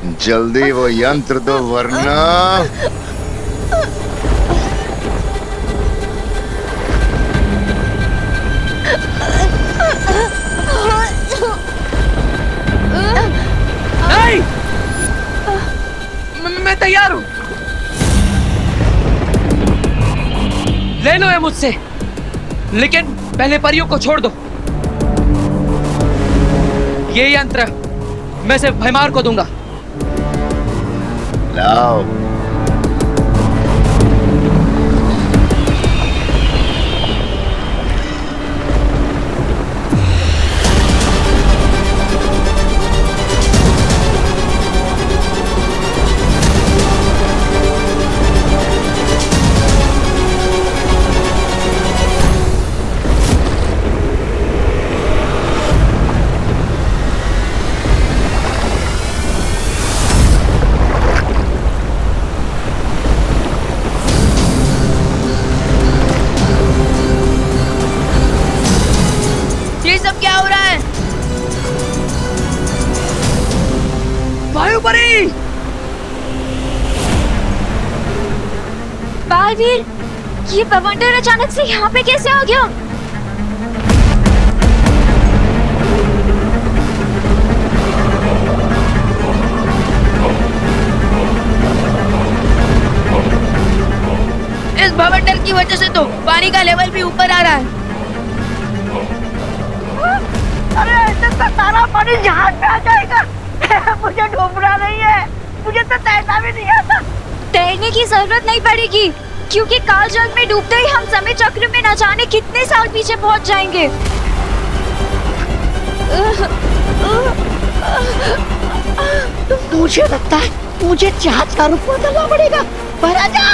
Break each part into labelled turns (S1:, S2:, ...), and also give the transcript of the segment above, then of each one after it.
S1: जल्दी वो यंत्र दो वरना।
S2: नहीं! मैं तैयार हूं। ले लो ये मुझसे, लेकिन पहले परियों को छोड़ दो। ये यंत्र मैं सिर्फ भैमार को दूंगा।
S1: लाओ।
S3: ये सब क्या हो रहा है?
S2: वायुपरी!
S4: बालवीर, ये बवंडर अचानक से यहाँ पे कैसे आ गया?
S3: इस भवंडर की वजह से तो पानी का लेवल भी ऊपर आ रहा है।
S5: अरे ऐसे तो सारा पानी जहाज पे आ जाएगा। मुझे डूबना नहीं है, मुझे तो तैरना भी नहीं आता।
S4: तैरने की जरूरत नहीं पड़ेगी, क्योंकि काल जल में डूबते ही हम समय चक्र में न जाने कितने साल पीछे पहुंच जाएंगे।
S5: मुझे लगता है मुझे जहाज का रूप बदलना पड़ेगा। पर आजा,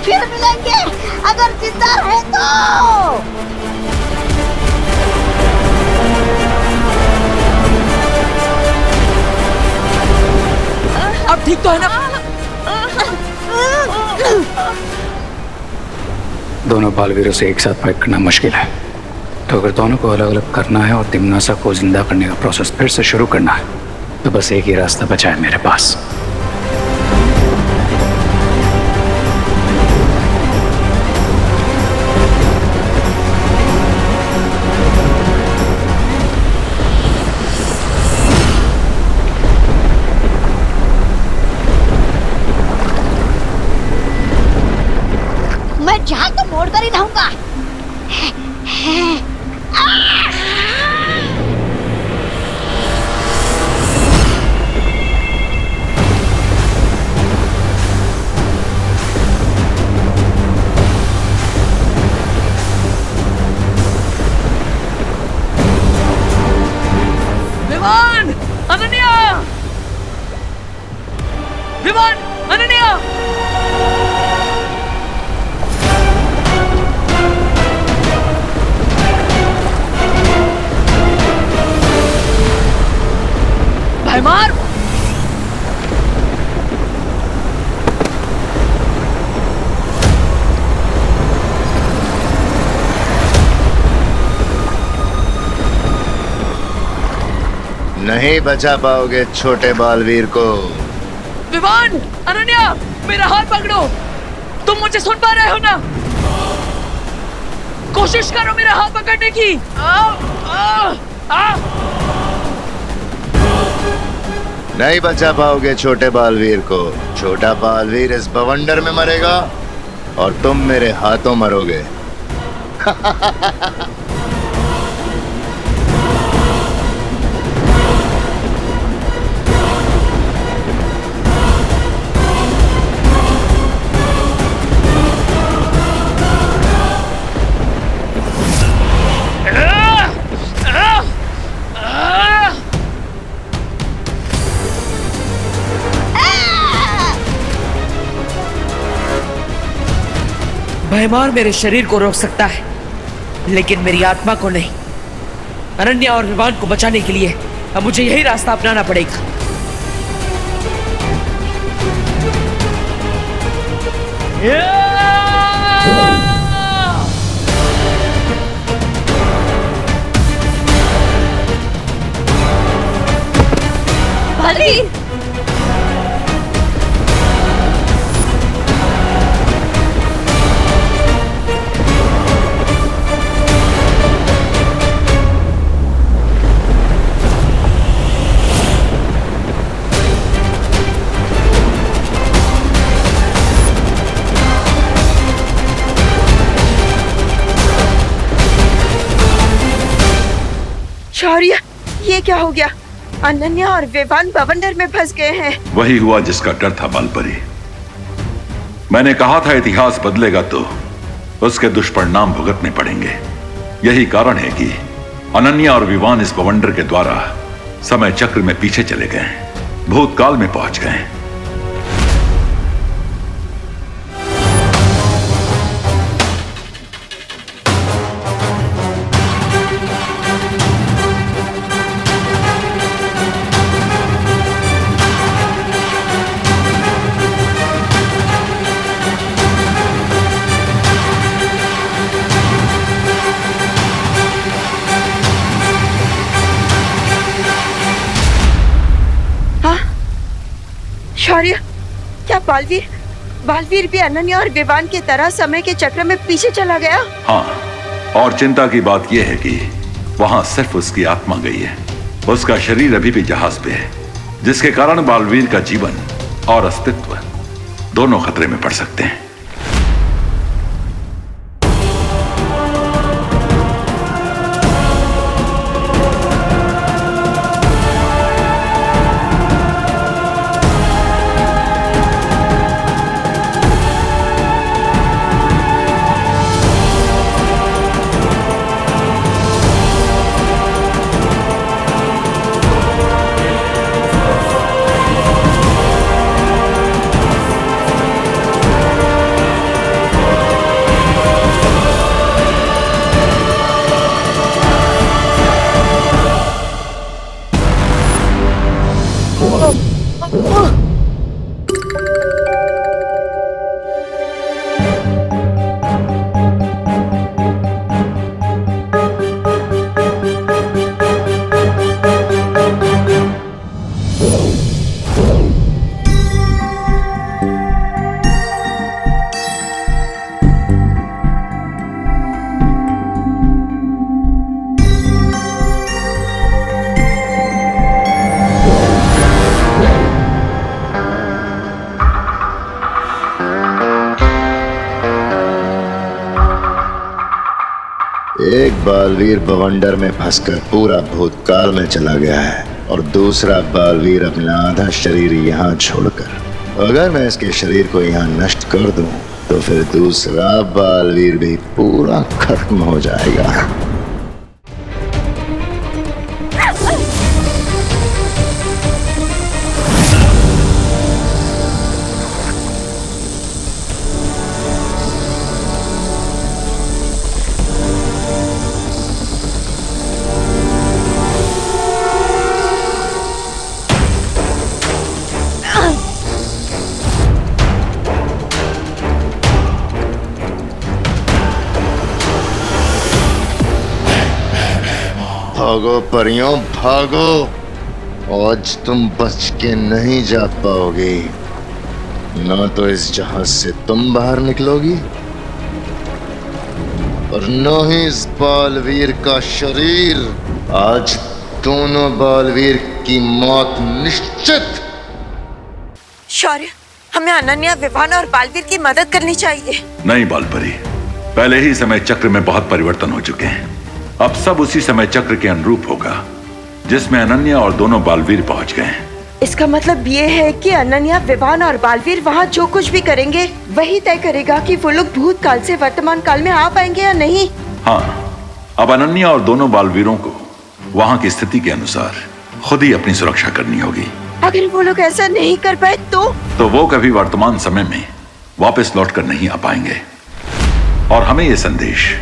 S5: फिर मिलेंगे अगर जिंदा है तो।
S2: अब ठीक तो है ना?
S6: दोनों बालवीरों से एक साथ फाइट करना मुश्किल है, तो अगर दोनों को अलग अलग करना है और तिमनासा को जिंदा करने का प्रोसेस फिर से शुरू करना है, तो बस एक ही रास्ता बचा है मेरे पास।
S5: मैं जहाज तो मोड़ कर ही रहूंगा।
S2: विमान! अनन्या! विमान! अनन्या! भैमार!
S1: नहीं बचा पाओगे छोटे बालवीर को।
S2: विमान! अनन्या! मेरा हाथ पकड़ो। तुम मुझे सुन पा रहे हो ना? कोशिश करो मेरा हाथ पकड़ने की।
S1: नहीं बचा पाओगे छोटे बालवीर को। छोटा बालवीर इस बवंडर में मरेगा और तुम मेरे हाथों मरोगे।
S2: भैमार मेरे शरीर को रोक सकता है, लेकिन मेरी आत्मा को नहीं। अनन्या और विमान को बचाने के लिए अब मुझे यही रास्ता अपनाना पड़ेगा।
S4: बालवीर,
S7: शौर्य, ये क्या हो गया? अनन्या और विवान बवंडर में फंस गए हैं।
S8: वही हुआ जिसका डर था बालपरी। मैंने कहा था इतिहास बदलेगा तो उसके दुष्परिणाम भुगतने पड़ेंगे। यही कारण है कि अनन्या और विवान इस बवंडर के द्वारा समय चक्र में पीछे चले गए, भूतकाल में पहुंच गए।
S7: शौर्य, क्या बालवीर भी अनन्या और विवान की तरह समय के चक्र में पीछे चला गया?
S8: हाँ, और चिंता की बात यह है कि वहां सिर्फ उसकी आत्मा गई है। उसका शरीर अभी भी जहाज पे है, जिसके कारण बालवीर का जीवन और अस्तित्व दोनों खतरे में पड़ सकते हैं।
S1: एक बालवीर बवंडर में फंसकर पूरा भूतकाल में चला गया है और दूसरा बालवीर अपना आधा शरीर यहाँ छोड़कर। अगर मैं इसके शरीर को यहाँ नष्ट कर दूं तो फिर दूसरा बालवीर भी पूरा खत्म हो जाएगा। भागो परियों भागो, आज तुम बच के नहीं जा पाओगी। ना तो इस जहाज से तुम बाहर निकलोगी और न ही इस बालवीर का शरीर। आज दोनों बालवीर की मौत निश्चित।
S7: शौर्य, हमें अनन्या, विवान और बालवीर की मदद करनी चाहिए।
S8: नहीं बालपरी, पहले ही समय चक्र में बहुत परिवर्तन हो चुके हैं। अब सब उसी समय चक्र के अनुरूप होगा जिसमें अनन्या और दोनों बालवीर पहुंच गए हैं।
S7: इसका मतलब ये है कि अनन्या, विवान और बालवीर वहाँ जो कुछ भी करेंगे वही तय करेगा कि वो लोग भूतकाल से वर्तमान काल में आ पाएंगे या नहीं।
S8: हाँ, अब अनन्या और दोनों बालवीरों को वहाँ की स्थिति के अनुसार खुद ही अपनी सुरक्षा करनी होगी।
S7: अगर वो लोग ऐसा नहीं कर पाए तो
S8: वो कभी वर्तमान समय में वापस लौट कर नहीं आ पाएंगे। और हमें ये संदेश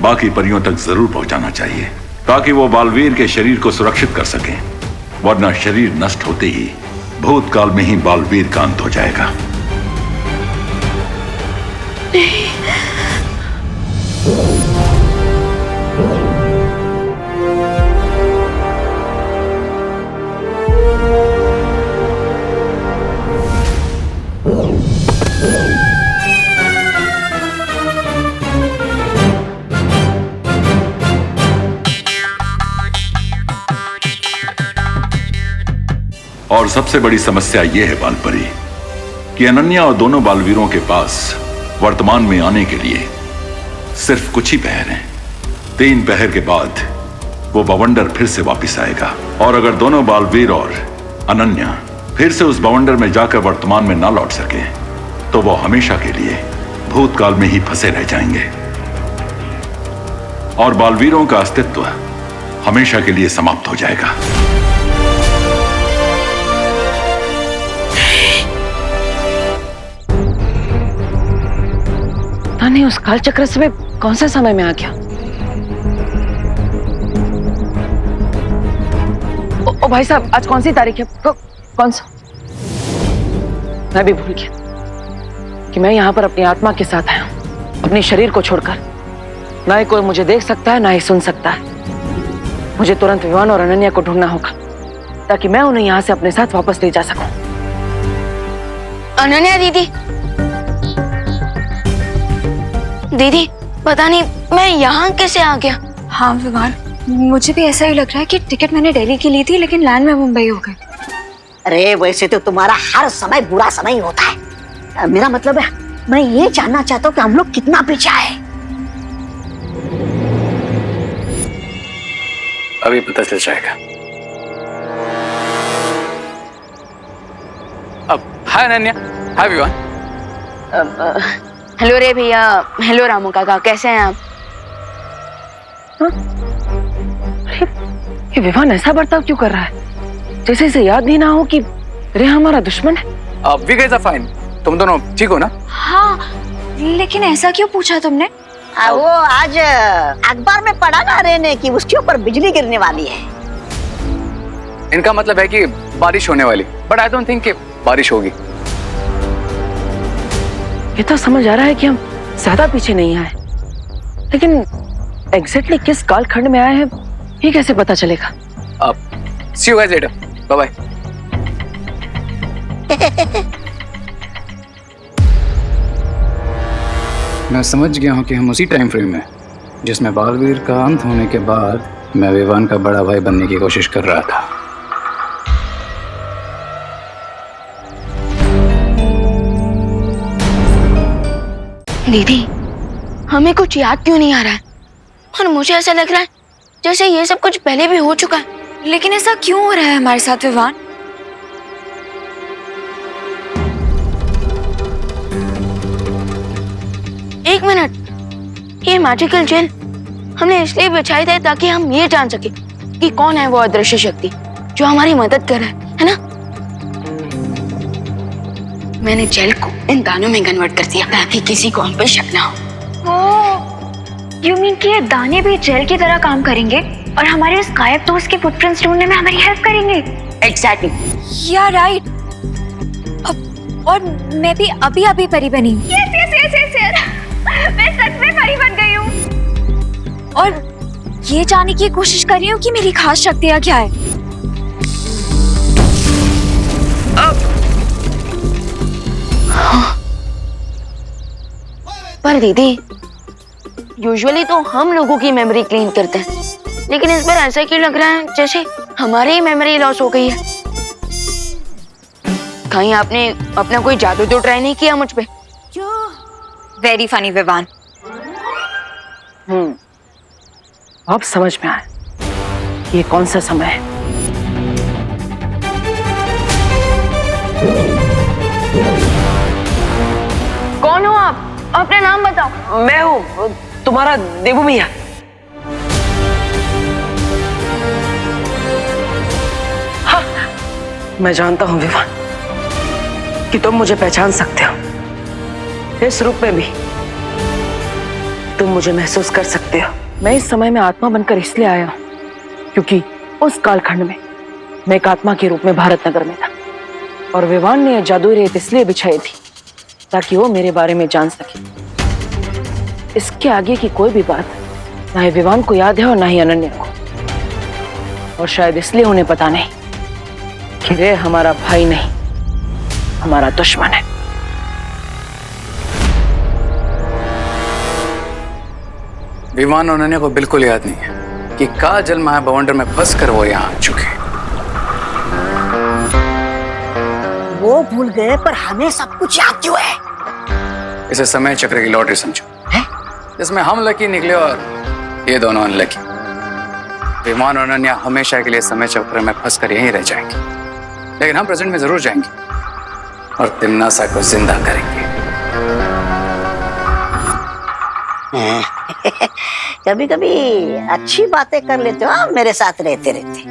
S8: बाकी परियों तक जरूर पहुंचाना चाहिए ताकि वो बालवीर के शरीर को सुरक्षित कर सकें, वरना शरीर नष्ट होते ही भूतकाल में ही बालवीर का अंत हो जाएगा। और सबसे बड़ी समस्या यह है बालपरी कि अनन्या और दोनों बालवीरों के पास वर्तमान में आने के लिए सिर्फ कुछ ही पहर हैं। 3 पहर के बाद वो बवंडर फिर से वापस आएगा। और अगर दोनों बालवीर और अनन्या फिर से उस बवंडर में जाकर वर्तमान में ना लौट सके तो वो हमेशा के लिए भूतकाल में ही फंसे रह जाएंगे और बालवीरों का अस्तित्व हमेशा के लिए समाप्त हो जाएगा।
S2: नहीं, उस काल चक्र से मैं कौन से समय में आ गया? ओ भाई साहब, आज कौन सी तारीख है? कौन सा? मैं भी भूल गया कि मैं यहाँ पर अपनी आत्मा के साथ आया हूँ, अपने शरीर को छोड़कर। ना ही कोई मुझे देख सकता है, ना ही सुन सकता है। मुझे तुरंत विवान और अनन्या को ढूंढना होगा ताकि मैं उन्हें यहाँ से अपने साथ वापस ले जा सकूं।
S3: अनन्या दीदी, दीदी पता नहीं मैं यहाँ कैसे आ गया।
S4: हाँ विवान, मुझे भी ऐसा ही लग रहा है कि टिकट मैंने दिल्ली की ली थी लेकिन लैंड में मुंबई हो गई।
S5: अरे वैसे तो तुम्हारा हर समय बुरा समय ही होता है। मेरा मतलब है, मैं ये जानना चाहता हूँ कि हम लोग कितना पीछे आए।
S6: अभी पता चल जाएगा। अब हाय अनन्या, हाय विवान।
S3: हेलो रे भैया, हेलो रामू काका, कैसे हैं आप?
S2: ये विवान ऐसा बर्ताव क्यों कर रहा है, जैसे इसे याद नहीं ना हो कि रे हमारा दुश्मन है।
S6: We guys are fine. तुम दोनों ठीक हो ना?
S4: हाँ, लेकिन ऐसा क्यों पूछा तुमने?
S5: वो आज अखबार में पढ़ा ना रे ने कि उसके ऊपर बिजली गिरने वाली है।
S6: इनका मतलब है कि बारिश होने वाली, बट आई डोंट थिंक कि बारिश होगी।
S2: ये तो समझ आ रहा है कि हम ज्यादा पीछे नहीं आए, लेकिन एग्जैक्टली किस कालखंड में आए हैं ये कैसे पता चलेगा?
S6: अब see you guys later, bye bye. मैं समझ गया हूँ कि हम उसी टाइम फ्रेम में जिसमें बालवीर का अंत होने के बाद मैं विवान का बड़ा भाई बनने की कोशिश कर रहा था।
S3: दीदी, हमें कुछ याद क्यों नहीं आ रहा है और मुझे ऐसा लग रहा है जैसे ये सब कुछ पहले भी हो चुका है।
S4: लेकिन ऐसा क्यों हो रहा है हमारे साथ विवान?
S3: एक मिनट, ये मैजिकल जेल हमने इसलिए बिछाई थी ताकि हम ये जान सके कि कौन है वो अदृश्य शक्ति जो हमारी मदद कर रहा है ना? मैंने जेल को इन दानों में कन्वर्ट कर दिया ताकि किसी को हम पर शक ना हो।
S4: यू मीन कि ये दाने भी जेल की तरह काम करेंगे और हमारे उस गायब दोस्त के फुटप्रिंट्स ढूंढने में हमारी हेल्प करेंगे?
S3: एग्जैक्टली।
S4: या राइट। और मैं भी अभी परी बनी हूँ। यस। मैं सच में परी बन गई हूँ और ये जानने की कोशिश कर रही हूँ कि मेरी खास शक्तियाँ क्या है।
S3: पर दीदी, यूजुअली तो हम लोगों की मेमोरी क्लीन करते हैं, लेकिन इस बार ऐसा क्यों लग रहा है जैसे हमारी ही मेमोरी लॉस हो गई है? कहीं आपने अपना कोई जादू तो ट्राई नहीं किया मुझ पे?
S4: Very funny Vivaan.
S2: अब समझ में आया ये कौन सा समय है।
S3: कौन हो आप? अपना नाम बताओ।
S2: मैं हूँ तुम्हारा देवू मिया। हाँ, मैं जानता हूँ विवान कि तुम मुझे पहचान सकते हो। इस रूप में भी तुम मुझे महसूस कर सकते हो। मैं इस समय में आत्मा बनकर इसलिए आया हूँ क्योंकि उस कालखंड में मैं एक आत्मा के रूप में भारत नगर में था और विवान ने जादुई रेत इसलिए बिछाई थी ताकि वो मेरे बारे में जान सके। इसके आगे की कोई भी बात ना ही विवान को याद है और ना ही अनन्या को, और शायद इसलिए उन्हें पता नहीं कि रे हमारा भाई नहीं, हमारा दुश्मन है।
S6: विमान और अनन्या को बिल्कुल याद नहीं है कि काजल महाबवंडर में फंस कर वो यहाँ आ चुके।
S5: वो भूल गए पर हमें सब कुछ याद क्यों है?
S6: इसे समय चक्र की लॉटरी समझो, जिसमें हम लकी निकले और ये दोनों अनलकी। विमान और अनन्या हमेशा के लिए समय चक्र में फंस कर यहीं रह जाएंगे, लेकिन हम प्रेजेंट में जरूर जाएंगे और तिमनासा को जिंदा करेंगे।
S5: कभी कभी अच्छी बातें कर लेते हो आप मेरे साथ रहते रहते।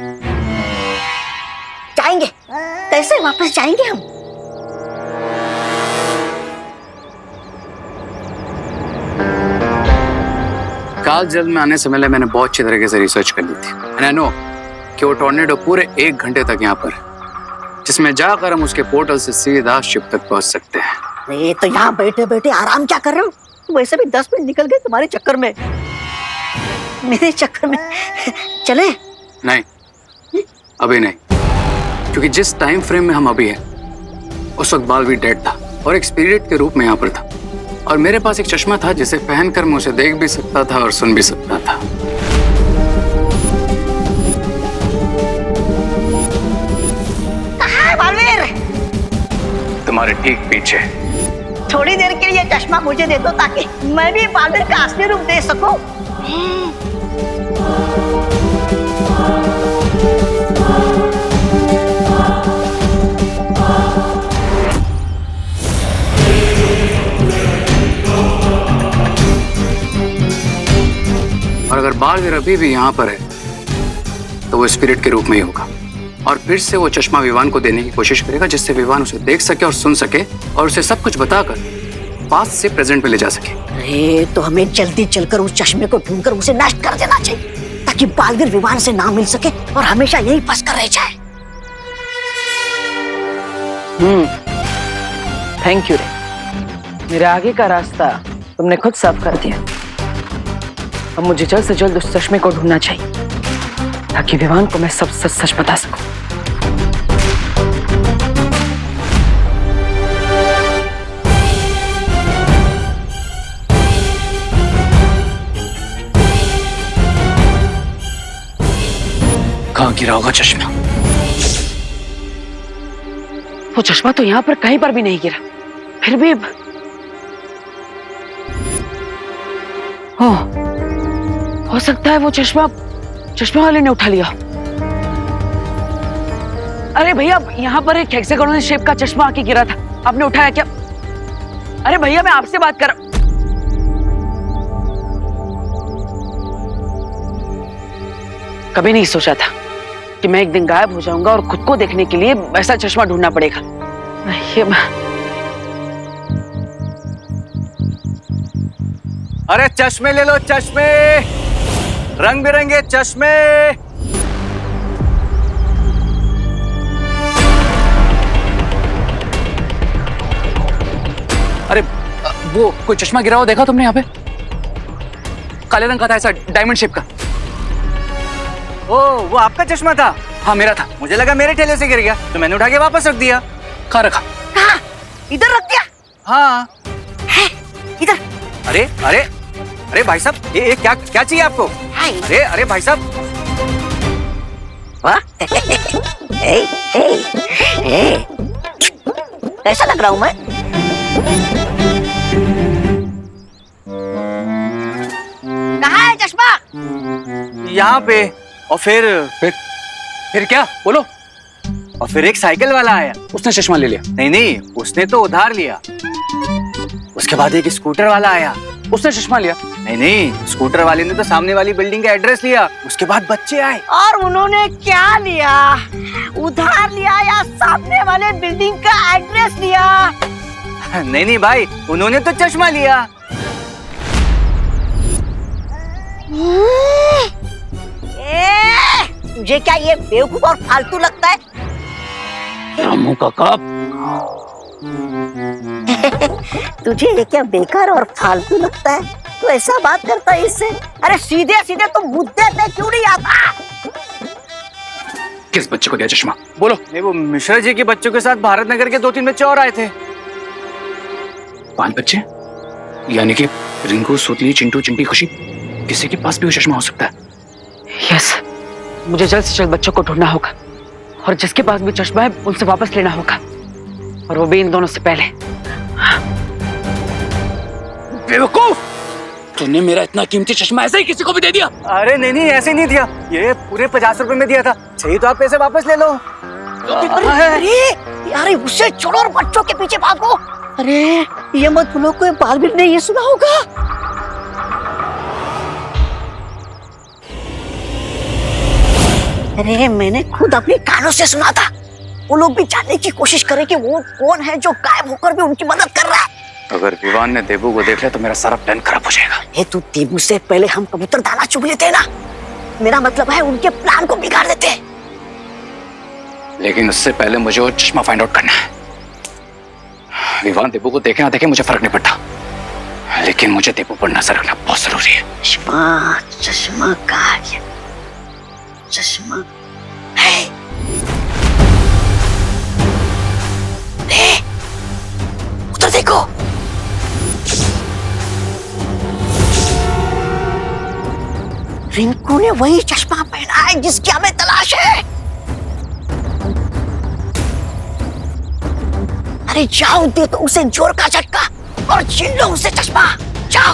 S5: जाएंगे कैसे वापस जाएंगे हम?
S6: काल जल में आने से पहले मैंने बहुत अच्छी तरीके से रिसर्च कर ली थी। एंड आई नो कि वो टॉर्नेडो पूरे 1 घंटे तक यहाँ पर है, जिसमें जाकर हम उसके पोर्टल से सीधा शिप तक पहुंच सकते हैं।
S5: ये तो यहाँ बैठे बैठे आराम क्या कर रहे हो? वैसे भी 10 मिनट निकल गए तुम्हारे चक्कर में, मेरे चक्कर में। चले?
S6: नहीं, अभी नहीं, क्योंकि जिस टाइम फ्रेम में हम अभी हैं उस वक्त बालवीर डेड था और एक स्पिरिट के रूप में यहाँ पर था, और मेरे पास एक चश्मा था जिसे पहनकर मैं उसे देख भी सकता था और सुन भी सकता था।
S5: कहाँ है बालवीर?
S6: तुम्हारे ठीक पीछे।
S5: थोड़ी देर के लिए चश्मा मुझे दे दो ताकि मैं भी बालवीर का असली रूप देख सकूं।
S6: और अगर बालवीर अभी भी यहाँ पर है तो वो स्पिरिट के रूप में ही होगा, और फिर से वो चश्मा विवान को देने की कोशिश करेगा, जिससे विवान उसे देख सके और सुन सके और उसे सब कुछ बताकर पास्ट से प्रेजेंट में ले जा सके।
S5: अरे तो हमें जल्दी चलकर उस चश्मे को ढूंढकर उसे नष्ट कर देना चाहिए, ताकि बालवीर विवान से ना मिल सके और हमेशा यही फंस कर रह जाए।
S2: थैंक यू रे, मेरे आगे का रास्ता तुमने खुद साफ कर दिया। अब मुझे जल्द से जल्द उस चश्मे को ढूंढना चाहिए ताकि विवान को मैं सब सच सच बता सकूं।
S6: कहाँ गिरा होगा चश्मा?
S2: वो चश्मा तो यहाँ पर कहीं पर भी नहीं गिरा, फिर भी हो सकता है वो चश्मा वाले ने उठा लिया। अरे भैया, यहाँ पर एक हेक्सागोनल शेप का चश्मा आके गिरा था, आपने उठाया क्या? अरे भैया, मैं आपसे बात कर। कभी नहीं सोचा था कि मैं एक दिन गायब हो जाऊंगा और खुद को देखने के लिए ऐसा चश्मा ढूंढना पड़ेगा।
S6: अरे चश्मे ले लो, चश्मे, रंग बिरंगे चश्मे। अरे वो कोई चश्मा गिरा हुआ देखा तुमने यहाँ पे? काले रंग का था, ऐसा डायमंड शेप का।
S9: ओ, वो आपका चश्मा था?
S6: हाँ मेरा था।
S9: मुझे लगा मेरे ठेले से गिर गया तो मैंने उठा के वापस रख दिया।
S6: कहाँ रखा?
S5: कहाँ? इधर रख दिया?
S9: हाँ।
S5: है, इधर।
S9: अरे अरे अरे भाई साहब, ये क्या क्या चाहिए आपको? अरे अरे भाई साहब।
S5: कैसा लग रहा हूं मैं? कहाँ है चश्मा?
S9: यहाँ पे। और
S6: फिर क्या? बोलो।
S9: और फिर एक साइकिल वाला आया,
S6: उसने चश्मा ले लिया?
S9: नहीं नहीं, उसने तो उधार लिया। उसके बाद एक स्कूटर वाला आया,
S6: उसने चश्मा लिया?
S9: नहीं नहीं, स्कूटर वाले ने तो सामने वाली बिल्डिंग का एड्रेस लिया। उसके बाद बच्चे आए।
S5: और उन्होंने क्या लिया? उधार लिया या सामने वाले बिल्डिंग का एड्रेस लिया?
S9: नहीं नहीं भाई, उन्होंने तो चश्मा लिया।
S5: तुझे क्या ये बेवकूफ और फालतू लगता है?
S6: रामू काका,
S5: तुझे ये क्या बेकार और फालतू लगता है? तो ऐसा बात करता है इससे? अरे सीधे सीधे तो मुद्दे पे क्यों नहीं आता?
S6: किस बच्चे को दिया चश्मा? बोलो।
S9: नहीं, वो मिश्रा जी के बच्चों के साथ भारत नगर के 2-3 बच्चे और आए थे।
S6: 5 बच्चे? यानी कि रिंकू, सुतली, चिंटू, चिंटी, खुशी, किसी के पास भी वो चश्मा हो सकता है।
S2: यस, मुझे जल्द से जल्द बच्चों को ढूंढना होगा और जिसके पास भी चश्मा है उनसे वापस लेना होगा, और वो भी इन दोनों से पहले।
S6: बेवकूफ! तूने मेरा इतना कीमती चश्मा ऐसे ही किसी को भी दे दिया?
S9: अरे नहीं ऐसे नहीं दिया, ये पूरे 50 रुपए में दिया था। चाहिए तो आप पैसे वापस ले लो।
S5: अरे यार उसे छोड़ो और बच्चों के पीछे भागो। अरे ये मत भूलो कोई बालवीर ने ये सुना होगा। अरे मैंने खुद अपने कानों से सुना था। वो लोग भी जानने की कोशिश करें कि वो कौन है जो गायब होकर भी उनकी मदद कर रहा है।
S6: अगर विवान ने देबू को देख लिया तो मेरा सारा प्लान खराब हो जाएगा।
S5: ये तू देबू से पहले हम कबूतर दाना चुग लेते ना। मेरा मतलब है उनके प्लान को बिगाड़ देते।
S6: लेकिन उससे पहले मुझे वो चश्मा फाइंड आउट करना है। विवान देबू को देखे ना देखे मुझे फर्क नहीं पड़ता, लेकिन मुझे देबू पर नजर रखना बहुत जरूरी है।
S5: चश्मा कहाँ है? चश्मा है। उधर देखो। रिंकू ने वही चश्मा पहना है जिसकी हमें तलाश है। अरे जाओ दे तो उसे जोर का झटका और छीन लो उसे चश्मा। जाओ।